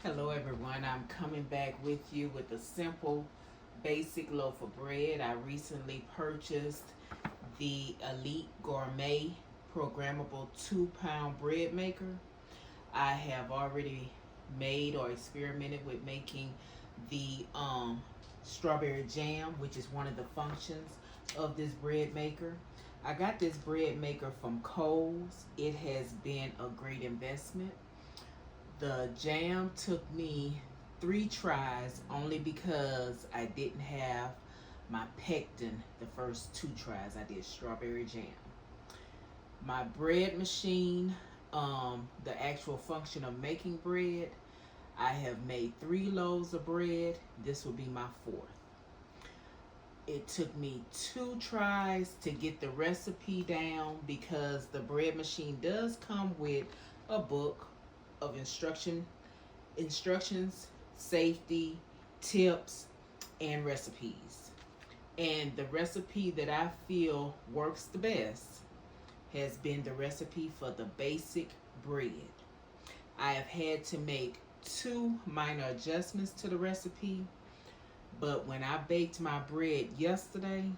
Hello everyone, I'm coming back with you with a simple basic loaf of bread. I recently purchased the Elite Gourmet Programmable 2-pound bread maker. I have already made or experimented with making the strawberry jam, which is one of the functions of this bread maker. I got this bread maker from Kohl's. It has been a great investment. The jam took me 3 tries only because I didn't have my pectin the first 2 tries. I did strawberry jam. My bread machine, the actual function of making bread, I have made 3 loaves of bread. This will be my 4th. It took me 2 tries to get the recipe down because the bread machine does come with a book of instructions, safety, tips, and recipes. And the recipe that I feel works the best has been the recipe for the basic bread. I have had to make 2 minor adjustments to the recipe, but when I baked my bread yesterday,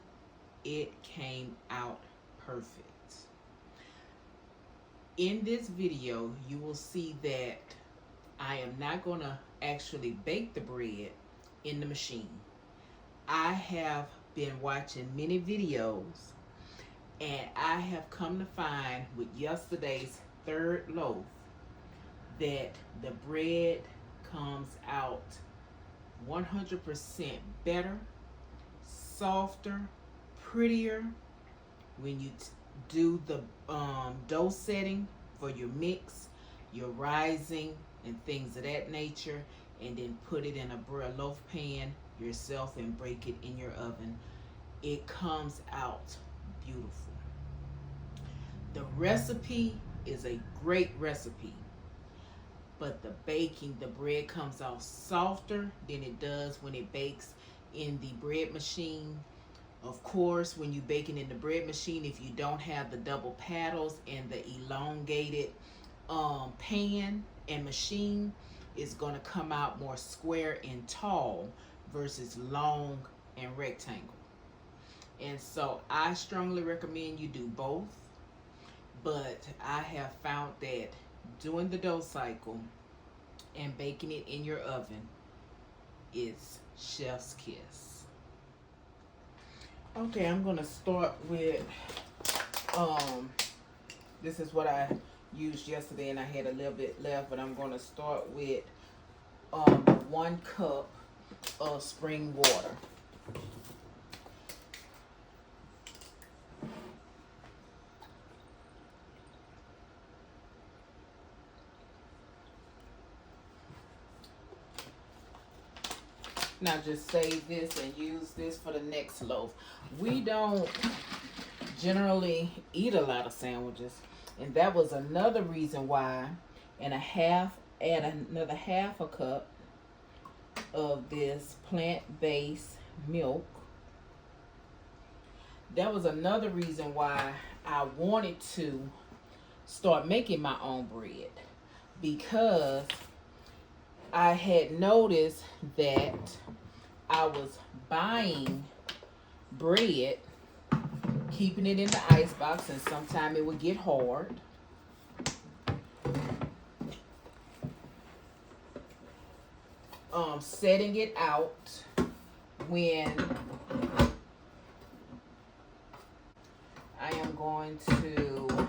it came out perfect. In this video, you will see that I am not going to actually bake the bread in the machine. I have been watching many videos, and I have come to find with yesterday's 3rd loaf that the bread comes out 100% better, softer, prettier when you do the dough setting for your mix, your rising, and things of that nature, and then put it in a loaf pan yourself and bake it in your oven. It comes out beautiful. The recipe is a great recipe, but the bread comes out softer than it does when it bakes in the bread machine. Of course, when you're baking in the bread machine, if you don't have the double paddles and the elongated pan and machine, it's going to come out more square and tall versus long and rectangle. And so I strongly recommend you do both. But I have found that doing the dough cycle and baking it in your oven is chef's kiss. Okay, I'm gonna start with this is what I used yesterday and I had a little bit left, but I'm gonna start with 1 cup of spring water. Now just save this and use this for the next loaf. We don't generally eat a lot of sandwiches, and that was another reason why. And add another half a cup of this plant-based milk. That was another reason why I wanted to start making my own bread, because I had noticed that I was buying bread, keeping it in the icebox, and sometimes it would get hard. Setting it out when I am going to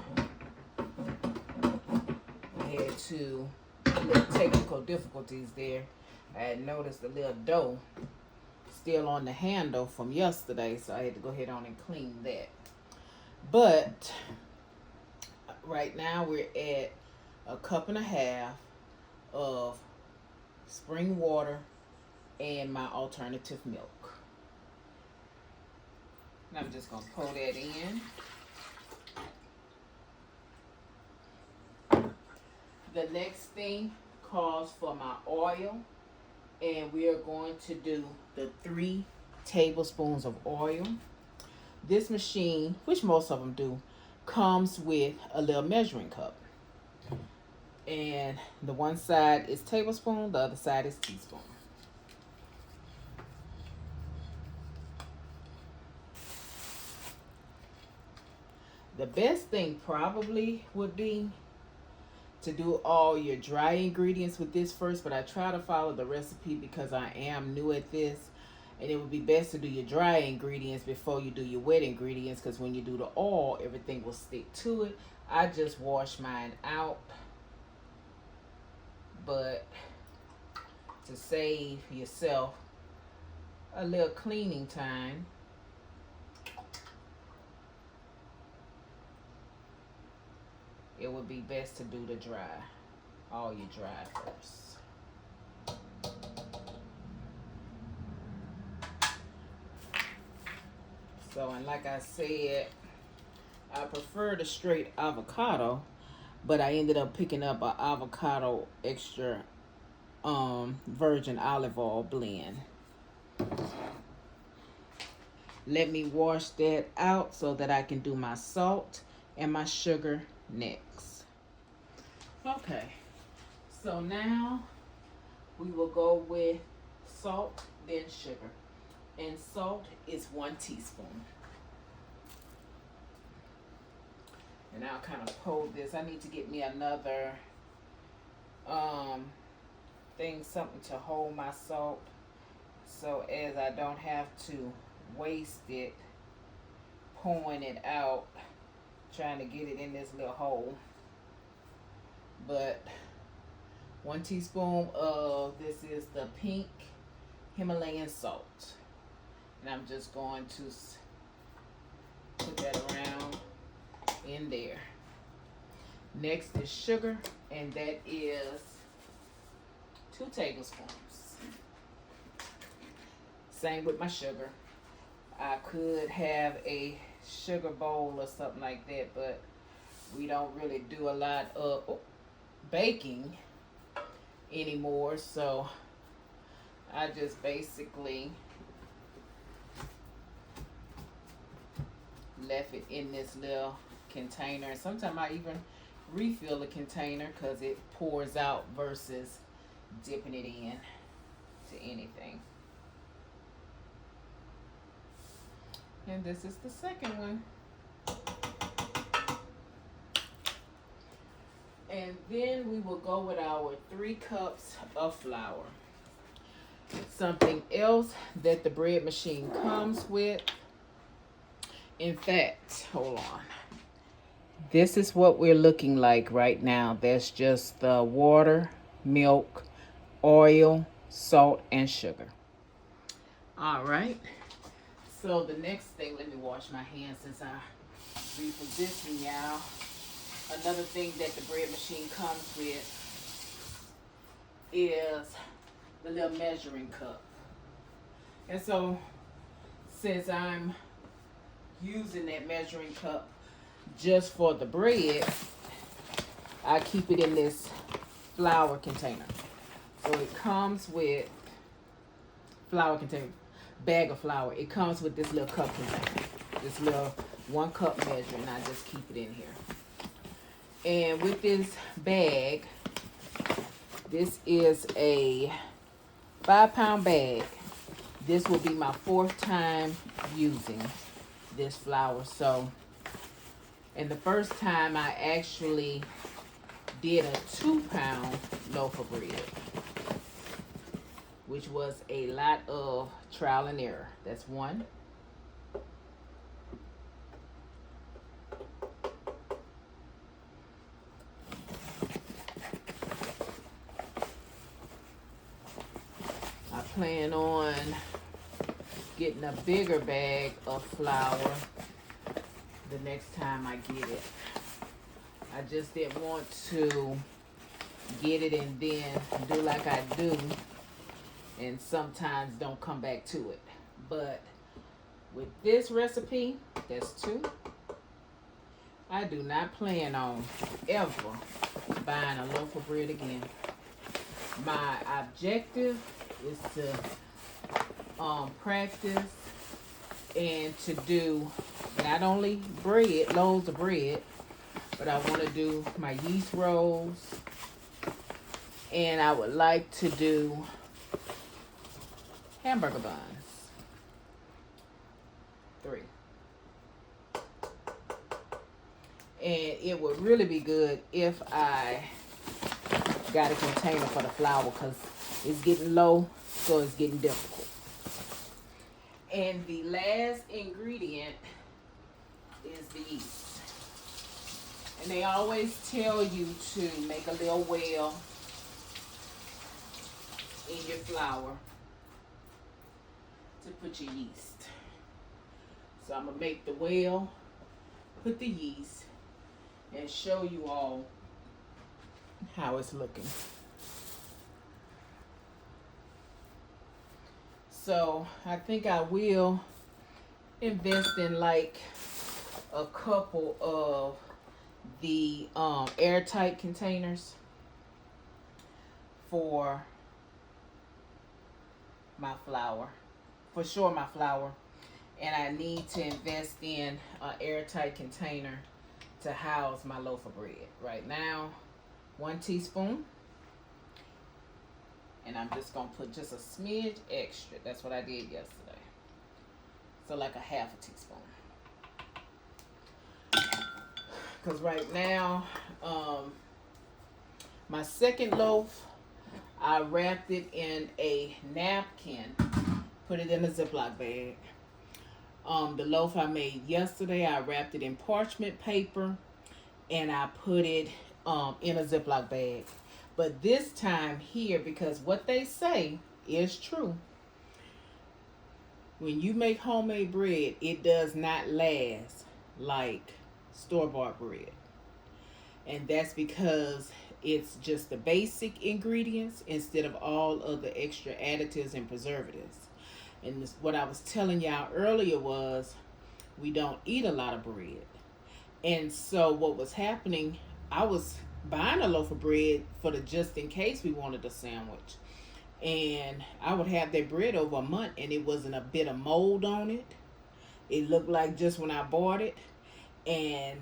head to little technical difficulties there. I had noticed a little dough still on the handle from yesterday, so I had to go ahead on and clean that. But right now we're at 1.5 cups of spring water and my alternative milk. And I'm just gonna pour that in. The next thing calls for my oil, and we are going to do the 3 tablespoons of oil. This machine, which most of them do, comes with a little measuring cup. And the one side is tablespoon, the other side is teaspoon. The best thing probably would be to do all your dry ingredients with this first, but I try to follow the recipe because I am new at this. And it would be best to do your dry ingredients before you do your wet ingredients, because when you do the oil, everything will stick to it. I just wash mine out, but to save yourself a little cleaning time, it would be best to do the dry, all your dry first. So, and like I said, I prefer the straight avocado, but I ended up picking up an avocado extra virgin olive oil blend. Let me wash that out so that I can do my salt and my sugar next. Okay, so now we will go with salt, then sugar. And salt is 1 teaspoon. And I'll kind of hold this. I need to get me another thing, something to hold my salt, so as I don't have to waste it pouring it out, trying to get it in this little hole. But 1 teaspoon of this is the pink Himalayan salt, and I'm just going to put that around in there. Next is sugar, and that is 2 tablespoons. Same with my sugar. I could have a sugar bowl or something like that, but we don't really do a lot of baking anymore, so I just basically left it in this little container. And sometimes I even refill the container because it pours out versus dipping it in to anything. And this is the second one. And then we will go with our 3 cups of flour. Something else that the bread machine comes with. In fact, hold on. This is what we're looking like right now. That's just the water, milk, oil, salt, and sugar. All right. So the next thing, let me wash my hands since I reposition y'all. Another thing that the bread machine comes with is the little measuring cup. And so since I'm using that measuring cup just for the bread, I keep it in this flour container. So it comes with flour container, bag of flour. It comes with this little cup container, this little 1 cup measure, and I just keep it in here. And with this bag, this is a 5-pound bag. This will be my 4th time using this flour. So, and the first time I actually did a 2-pound loaf of bread, which was a lot of trial and error. That's 1. I plan on getting a bigger bag of flour the next time I get it. I just didn't want to get it and then do like I do and sometimes don't come back to it. But with this recipe, that's 2. I do not plan on ever buying a loaf of bread again. My objective is to practice and to do not only bread, loaves of bread, but I want to do my yeast rolls And I would like to do hamburger buns. 3. And it would really be good if I got a container for the flour, because it's getting low, so it's getting difficult. And the last ingredient is the yeast. And they always tell you to make a little well in your flour to put your yeast. So I'm going to make the well, put the yeast, and show you all how it's looking. So I think I will invest in like a couple of the airtight containers for my flour. For sure my flour. And I need to invest in an airtight container to house my loaf of bread. Right now, 1 teaspoon. And I'm just going to put just a smidge extra. That's what I did yesterday. So like a half a teaspoon. Because right now, my second loaf, I wrapped it in a napkin. Put it in a Ziploc bag. The loaf I made yesterday, I wrapped it in parchment paper. And I put it in a Ziploc bag. But this time here, because what they say is true, when you make homemade bread, it does not last like store-bought bread. And that's because it's just the basic ingredients instead of all of the extra additives and preservatives. And what I was telling y'all earlier was we don't eat a lot of bread. And so what was happening, I was buying a loaf of bread for the just in case we wanted a sandwich. And I would have that bread over a month and it wasn't a bit of mold on it. It looked like just when I bought it. And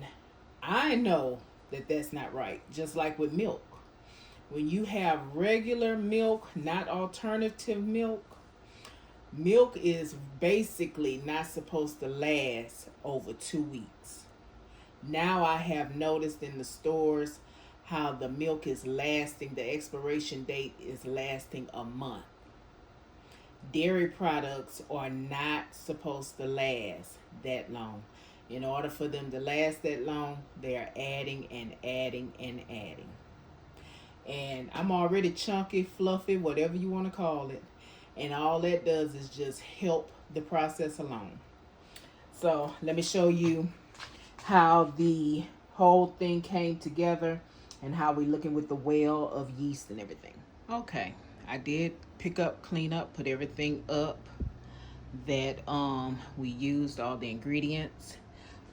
I know that that's not right. Just like with milk. When you have regular milk, not alternative milk, milk is basically not supposed to last over 2 weeks. Now I have noticed in the stores how the milk is lasting, the expiration date is lasting a month. Dairy products are not supposed to last that long. In order for them to last that long, they're adding and adding and adding. And I'm already chunky, fluffy, whatever you want to call it. And all that does is just help the process along. So let me show you how the whole thing came together and how we looking with the well of yeast and everything. Okay, I did pick up, clean up, put everything up that we used, all the ingredients.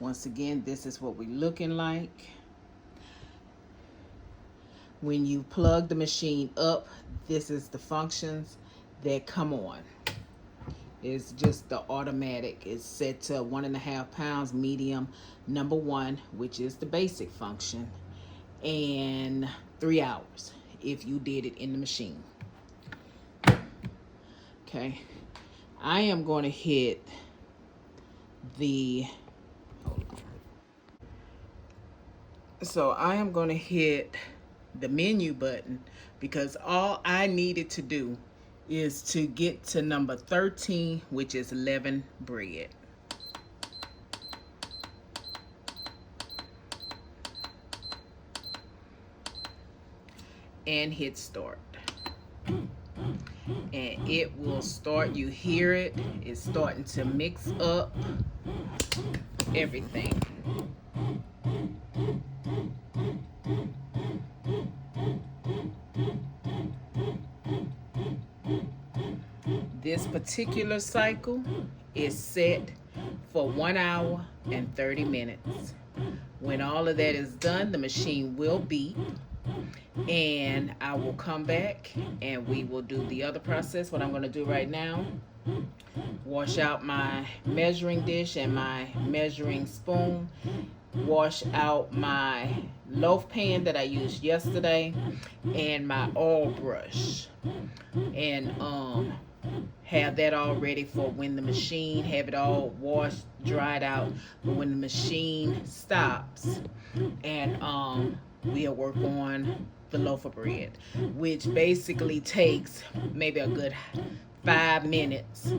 Once again, this is what we're looking like. When you plug the machine up, this is the functions that come on. It's just the automatic. It's set to 1.5 pounds medium number 1, which is the basic function, and 3 hours if you did it in the machine. Okay, I am going to hit the I am going to hit the menu button because all I needed to do is to get to number 13, which is leavened bread. And hit start. And it will start, you hear it, it's starting to mix up everything. This particular cycle is set for 1 hour and 30 minutes. When all of that is done, the machine will beep and I will come back and we will do the other process. What I'm going to do right now, wash out my measuring dish and my measuring spoon, wash out my loaf pan that I used yesterday and my oil brush, and have that all ready for when the machine, have it all washed, dried out, but when the machine stops, and we'll work on the loaf of bread, which basically takes maybe a good 5 minutes.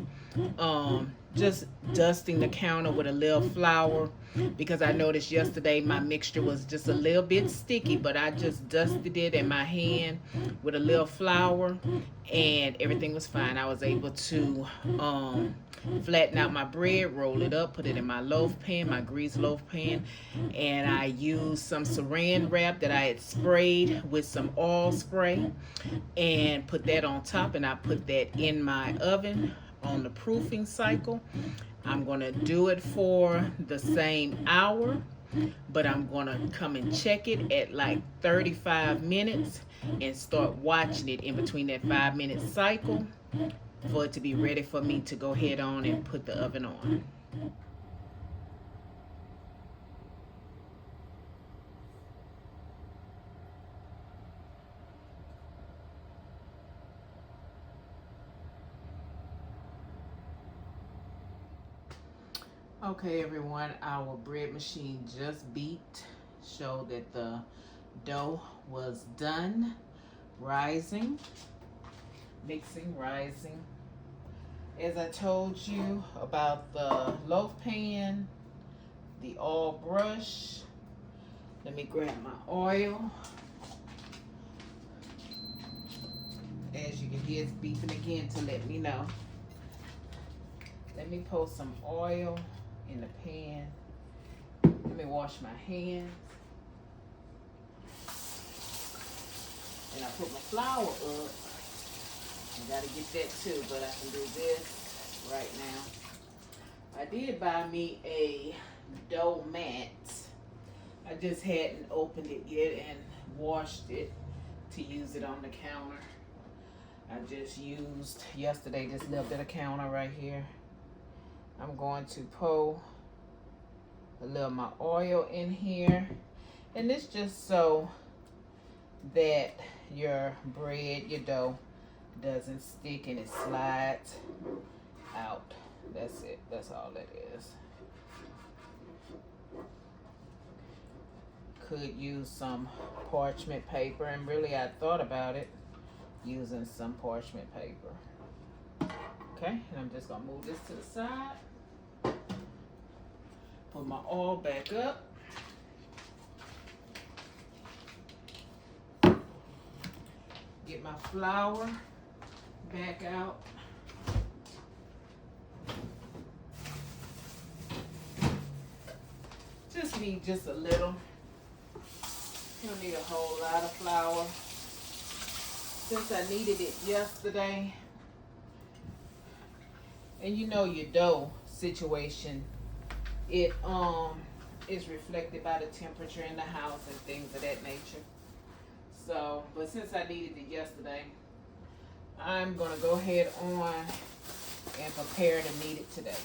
Just dusting the counter with a little flour, because I noticed yesterday my mixture was just a little bit sticky, but I just dusted it in my hand with a little flour and everything was fine. I was able to flatten out my bread, roll it up, put it in my loaf pan, my greased loaf pan, and I used some Saran Wrap that I had sprayed with some oil spray and put that on top, and I put that in my oven on the proofing cycle. I'm gonna do it for the same hour, but I'm gonna come and check it at like 35 minutes and start watching it in between that 5-minute cycle for it to be ready for me to go ahead on and put the oven on. Okay, everyone, our bread machine just beeped, showed that the dough was done rising, mixing, rising. As I told you about the loaf pan, the oil brush, let me grab my oil. As you can hear, it's beeping again to let me know. Let me pour some oil in the pan. Let me wash my hands. And I put my flour up. I gotta get that too, but I can do this right now. I did buy me a dough mat. I just hadn't opened it yet and washed it to use it on the counter. I just used yesterday this little bit of counter right here. I'm going to pour a little of my oil in here, and this just so that your bread, your dough, doesn't stick and it slides out. That's it. That's all that is. Could use some parchment paper, and really I thought about it using some parchment paper. Okay, and I'm just gonna move this to the side. Put my oil back up. Get my flour back out. Just need just a little. You don't need a whole lot of flour. Since I needed it yesterday, and you know your dough situation, it is reflected by the temperature in the house and things of that nature. So, but since I needed it yesterday, I'm gonna go ahead on and prepare to knead it today.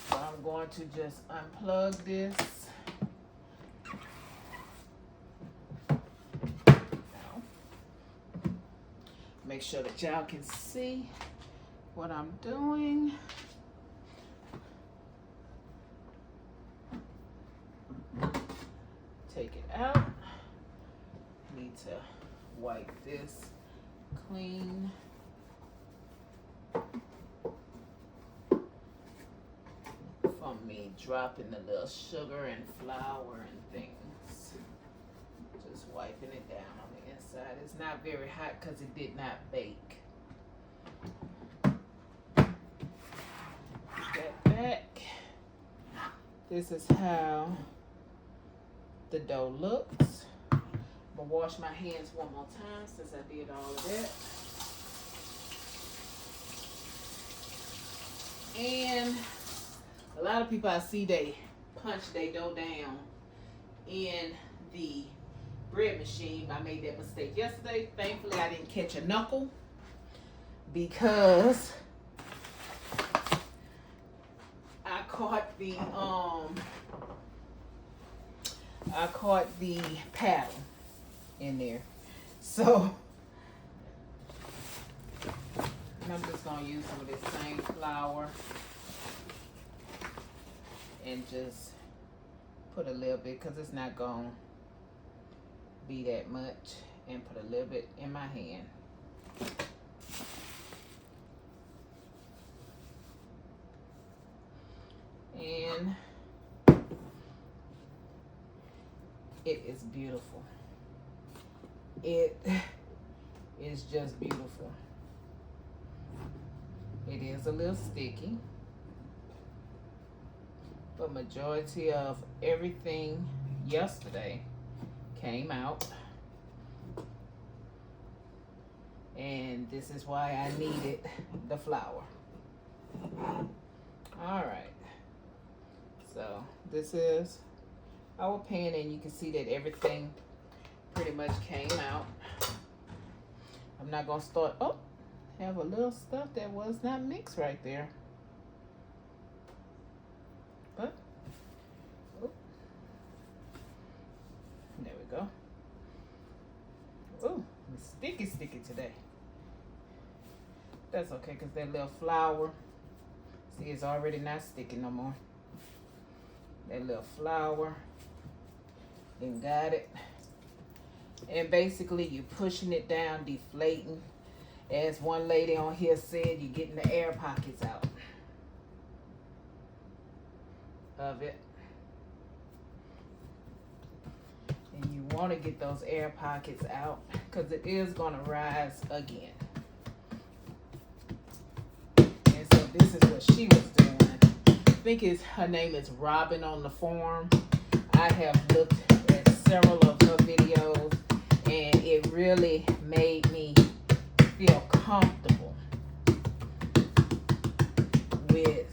So I'm going to just unplug this. Now, make sure that y'all can see what I'm doing. Take it out. Need to wipe this clean. From me dropping the little sugar and flour and things. Just wiping it down on the inside. It's not very hot because it did not bake. Put that back. This is how the dough looks. I'm gonna wash my hands one more time since I did all of that. And a lot of people I see, they punch their dough down in the bread machine. I made that mistake yesterday. Thankfully, I didn't catch a knuckle because I caught the paddle in there. So I'm just gonna use some of this same flour and just put a little bit, because it's not gonna be that much, and put a little bit in my hand. And it is beautiful. It is just beautiful. It is a little sticky, but majority of everything yesterday came out. And this is why I needed the flour. All right. So this is our pan, and you can see that everything pretty much came out. I'm not gonna start, oh, have a little stuff that was not mixed right there. But, oh, there we go. Oh, it's sticky today. That's okay, because that little flour, see, it's already not sticky no more. That little flour, then got it. And basically you're pushing it down, deflating. As one lady on here said, you're getting the air pockets out of it. And you want to get those air pockets out, because it is going to rise again. And so this is what she was doing. I think her name is Robin on the Farm. I have looked at several of her videos, and it really made me feel comfortable with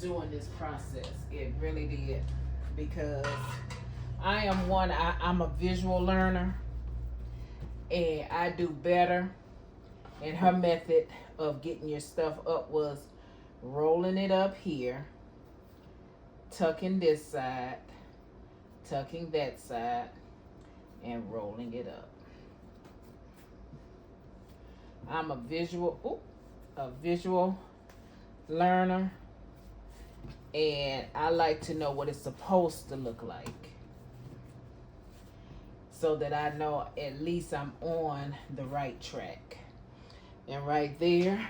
doing this process. It really did, because I'm a visual learner, and I do better. And her method of getting your stuff up was rolling it up here, tucking this side, tucking that side, and rolling it up. I'm a visual learner, and I like to know what it's supposed to look like, so that I know at least I'm on the right track. And right there,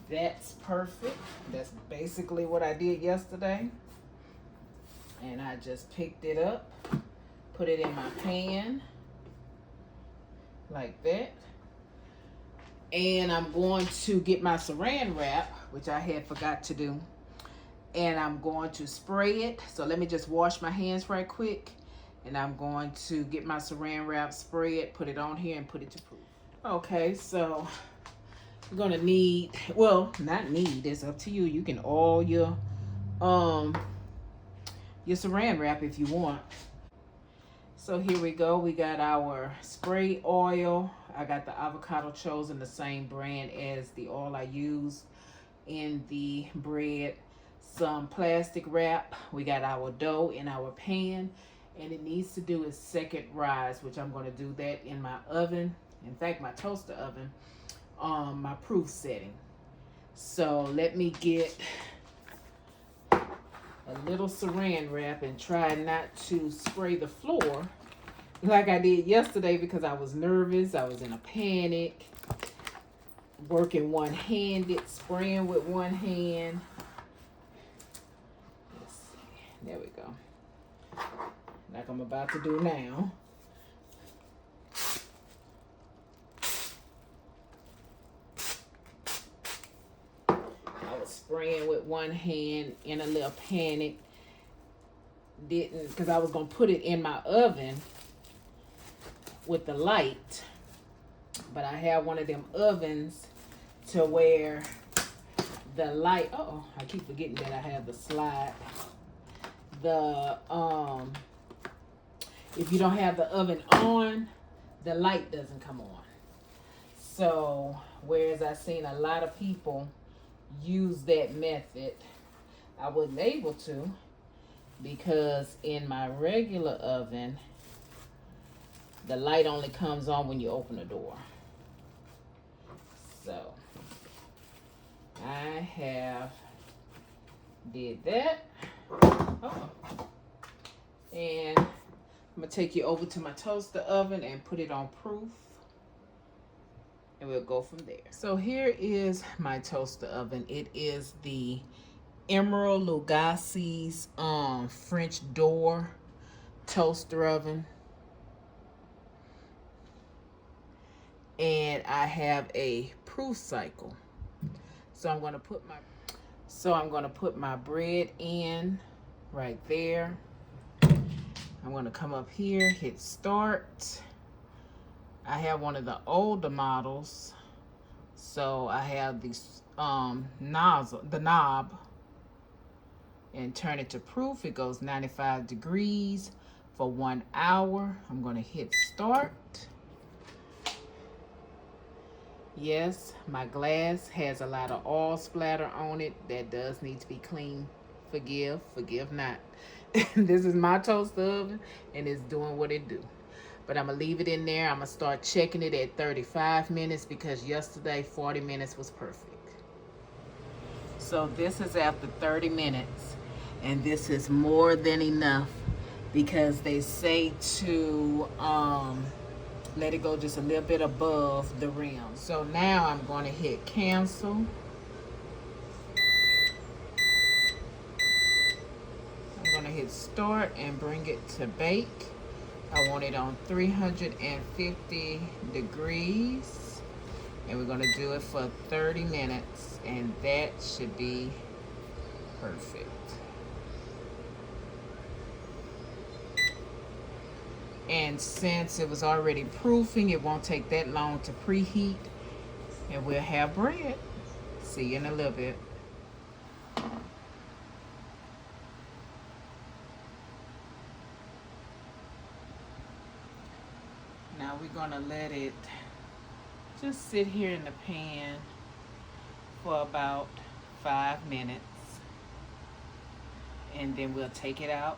that's perfect. That's basically what I did yesterday. And I just picked it up, put it in my pan, like that. And I'm going to get my Saran Wrap, which I had forgot to do. And I'm going to spray it. So let me just wash my hands right quick. And I'm going to get my Saran Wrap, spray it, put it on here, and put it to proof. Okay, so you're gonna need, well, not need, it's up to you. You can oil your Saran Wrap if you want. So here we go. We got our spray oil. I got the avocado chosen, the same brand as the oil I used in the bread. Some plastic wrap. We got our dough in our pan. And it needs to do its second rise, which I'm going to do that in my oven. In fact, my toaster oven, my proof setting. So let me get a little Saran Wrap and try not to spray the floor like I did yesterday, because I was nervous. I was in a panic, working one-handed, spraying with one hand. Let's see. There we go. Like I'm about to do now. I was spraying with one hand in a little panic. Didn't, because I was going to put it in my oven with the light. But I have one of them ovens to where the light, uh-oh, I keep forgetting that I have the slide. If you don't have the oven on, the light doesn't come on. So, whereas I've seen a lot of people use that method, I wasn't able to, because in my regular oven, the light only comes on when you open the door. So, I have did that. Oh. And I'm gonna take you over to my toaster oven and put it on proof, and we'll go from there. So here is my toaster oven. It is the Emerald Lugassi's French door toaster oven, and I have a proof cycle. So I'm gonna put my bread in right there. I'm gonna come up here, hit start. I have one of the older models, so I have this the knob, and turn it to proof. It goes 95 degrees for 1 hour. I'm gonna hit start. Yes, my glass has a lot of oil splatter on it. That does need to be cleaned. Forgive not. This is my toaster oven, and it's doing what it do. But I'm going to leave it in there. I'm going to start checking it at 35 minutes because yesterday 40 minutes was perfect. So this is after 30 minutes, and this is more than enough because they say to let it go just a little bit above the rim. So now I'm going to hit cancel. Hit start and bring it to bake. I want it on 350 degrees, and we're going to do it for 30 minutes, and that should be perfect. And since it was already proofing, it won't take that long to preheat, and we'll have bread. See you in a little bit. Now we're gonna let it just sit here in the pan for about 5 minutes, and then we'll take it out.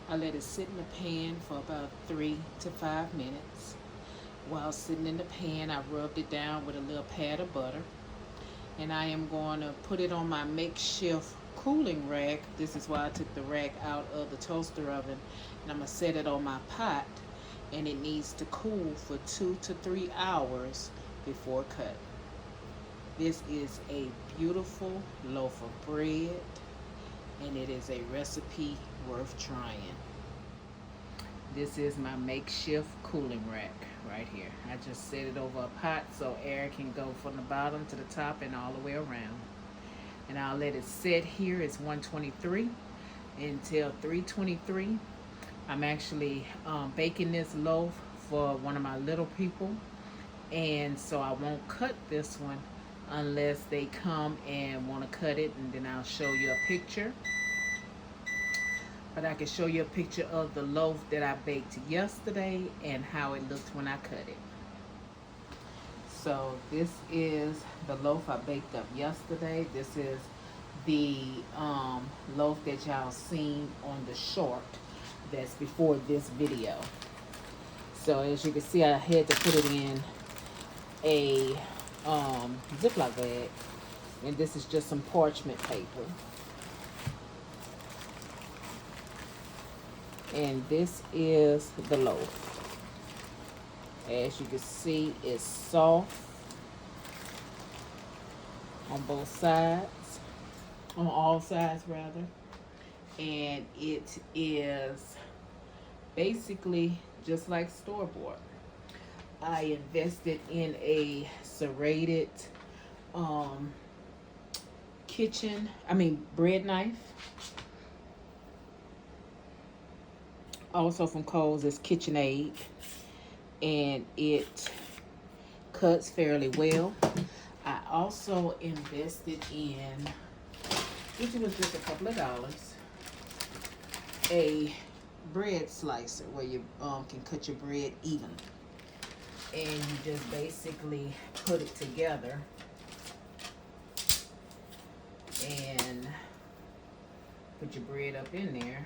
I let it sit in the pan for about 3 to 5 minutes. While sitting in the pan, I rubbed it down with a little pad of butter. And I am going to put it on my makeshift cooling rack. This is why I took the rack out of the toaster oven. And I'm going to set it on my pot. And it needs to cool for 2 to 3 hours before cut. This is a beautiful loaf of bread, and it is a recipe worth trying. This is my makeshift cooling rack right here. I just set it over a pot so air can go from the bottom to the top and all the way around. And I'll let it sit here. It's 123 until 323. I'm actually baking this loaf for one of my little people, and so I won't cut this one unless they come and want to cut it, and then I'll show you a picture. But I can show you a picture of the loaf that I baked yesterday and how it looked when I cut it. So this is the loaf I baked up yesterday. This is the loaf that y'all seen on the short that's before this video. So as you can see, I had to put it in a Ziploc bag, and this is just some parchment paper. And this is the loaf. As you can see, it's soft on both sides, on all sides rather. And it is basically just like store-bought. I invested in a serrated bread knife. Also from Kohl's is KitchenAid, and it cuts fairly well. I also invested in, which was just a couple of dollars, a bread slicer where you can cut your bread even. And you just basically put it together and put your bread up in there.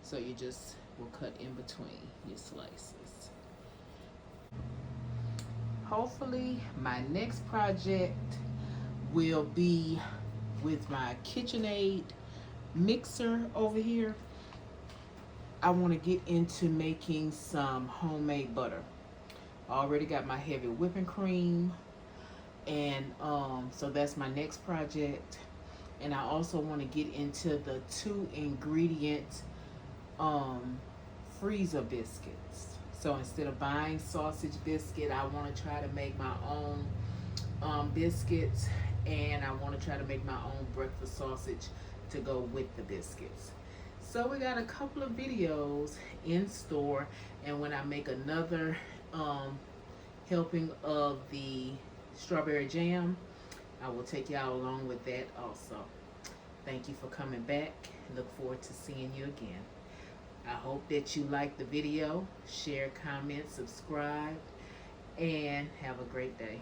So you just will cut in between your slices. Hopefully my next project will be with my KitchenAid mixer over here. I want to get into making some homemade butter. I already got my heavy whipping cream, and so that's my next project. And I also want to get into the 2 ingredient freezer biscuits. So instead of buying sausage biscuit, I want to try to make my own biscuits, and I want to try to make my own breakfast sausage to go with the biscuits. So we got a couple of videos in store, and when I make another helping of the strawberry jam, I will take y'all along with that also. Thank you for coming back. Look forward to seeing you again. I hope that you like the video, share, comment, subscribe, and have a great day.